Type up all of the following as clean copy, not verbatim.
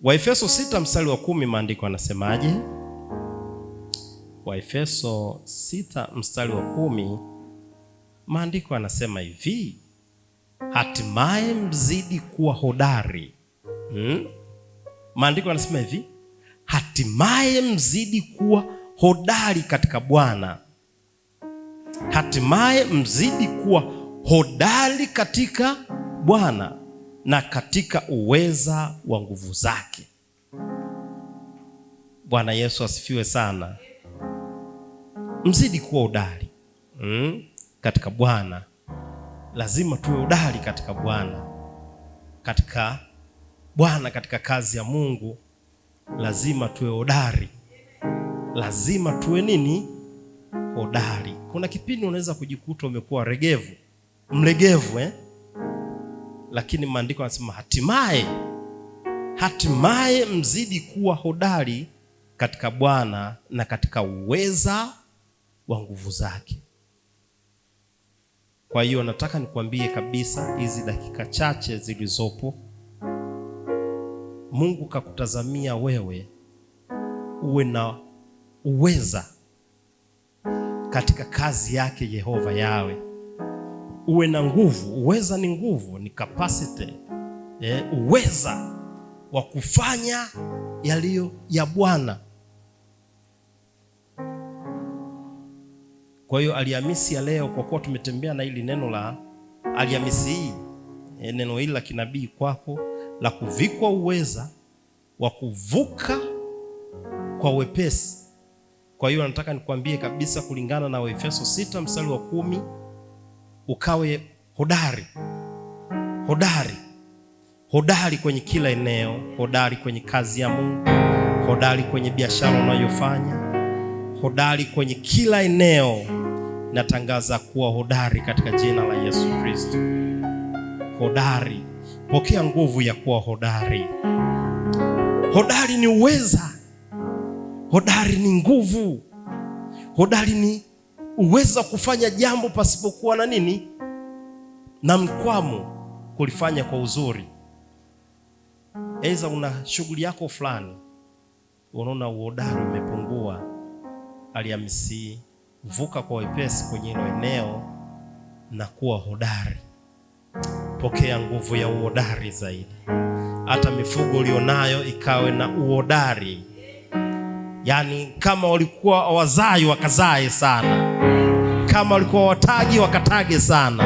Waefeso 6 mstari wa 10, maandiko yanasemaje? Waefeso 6 mstari wa 10, maandiko yanasema hivi: hatimaye mzidi kuwa hodari. Maandiko yanasema hivi: hatimaye mzidi kuwa hodari katika Bwana. Hatimaye mzidi kuwa hodari katika Bwana na katika uweza wa nguvu zake. Bwana Yesu asifiwe sana. Mzidi kuwa hodari katika Bwana. Lazima tuwe hodari katika Bwana, katika kazi ya Mungu. Lazima tuwe hodari. Lazima tuwe nini? Hodari. Kuna kipindi unaweza kujikuta umekuwa mlegevu lakini maandiko yanasema hatimaye mzidi kuwa hodari katika Bwana na katika uweza wa nguvu zake. Kwa hiyo nataka nikwambie kabisa, hizi dakika chache zilizopo, Mungu kakutazamia wewe uwe na uweza katika kazi yake Yehova Yawe. Uwe na nguvu. Uweza ni nguvu, ni capacity, uweza wa kufanya yaliyo ya Bwana. Kwa hiyo Alhamisi ya leo, kwa kuwa tumetembea na hili neno la Alhamisi hii, neno hili la kinabii kwako la kuvikwa uweza wa kuvuka kwa wepesi. Kwa hiyo nataka nikwambie kabisa, kulingana na Waefeso 6 mstari wa 10, ukawe hodari kwenye kila eneo, hodari kwenye kazi ya Mungu, hodari kwenye biashara unayofanya, hodari kwenye kila eneo. Natangaza kuwa hodari katika jina la Yesu Kristo. Hodari. Pokea nguvu ya kuwa hodari. Hodari ni uweza. Hodari ni nguvu. Hodari ni uweza kufanya jambo pasipokuwa na nini? Na mkwamo, kulifanya kwa uzuri. Aidha una shughuli yako fulani, unaona uhodari umepungua. Alhamisi, vuka kwa wepesi kwenye hilo eneo na kuwa hodari. Pokea nguvu ya uhodari zaidi. Hata mifugo ulionayo ikawe na uhodari. Yaani kama walikuwa wazai wakazae sana, kama walikuwa wataji wakatage sana,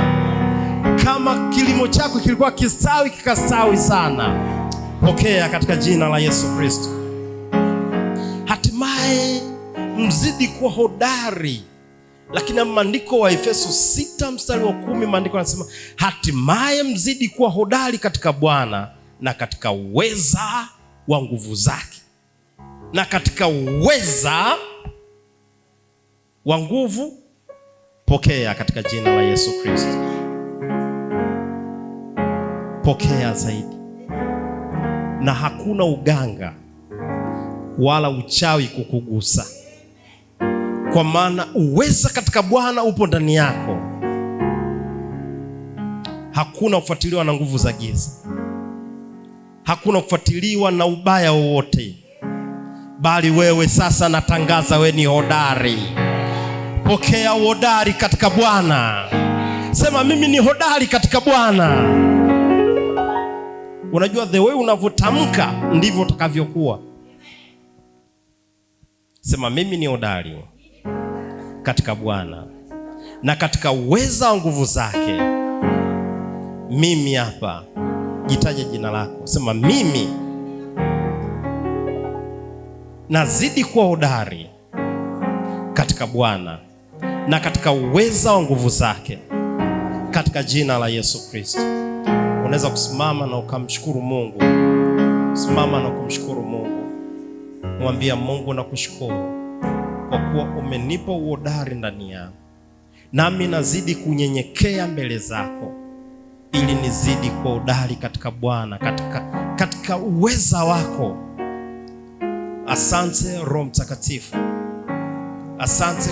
kama kilimo chako kilikuwa kistawi kikastawi sana. Pokea katika jina la Yesu Kristo. Hatimaye mzidi kuwa hodari. Lakini maandiko wa Efeso 6 mstari wa 10, maandiko yanasema hatimaye mzidi kuwa hodari katika Bwana na katika uweza wa nguvu zake. Na katika uweza wa nguvu. Pokea katika jina la Yesu Kristo. Pokea zaidi. Na hakuna uganga wala uchawi kukugusa, kwa maana uweza katika Bwana upo ndani yako. Hakuna kufuatiliwa na nguvu za giza. Hakuna kufuatiliwa na ubaya wowote. Bali wewe sasa natangaza wewe ni hodari. Pokea hodari katika Bwana. Sema mimi ni hodari katika Bwana. Unajua the way unavyotamka ndivyo utakavyokuwa. Sema mimi ni hodari katika Bwana na katika uweza wa nguvu zake. Mimi hapa, jitaje jina lako. Sema mimi nazidi kuwa hodari katika Bwana na katika uweza wa nguvu zake, katika jina la Yesu Kristo. Unaweza kusimama na ukamshukuru Mungu. Simama na kumshukuru Mungu. Mwambie Mungu, nakushukuru kwa kuwa umenipa uhodari ndani yangu, nami nazidi kunyenyekea mbele zako ili nizidi kuwa hodari katika Bwana, katika uweza wako. Asante Roho Mtakatifu. Asante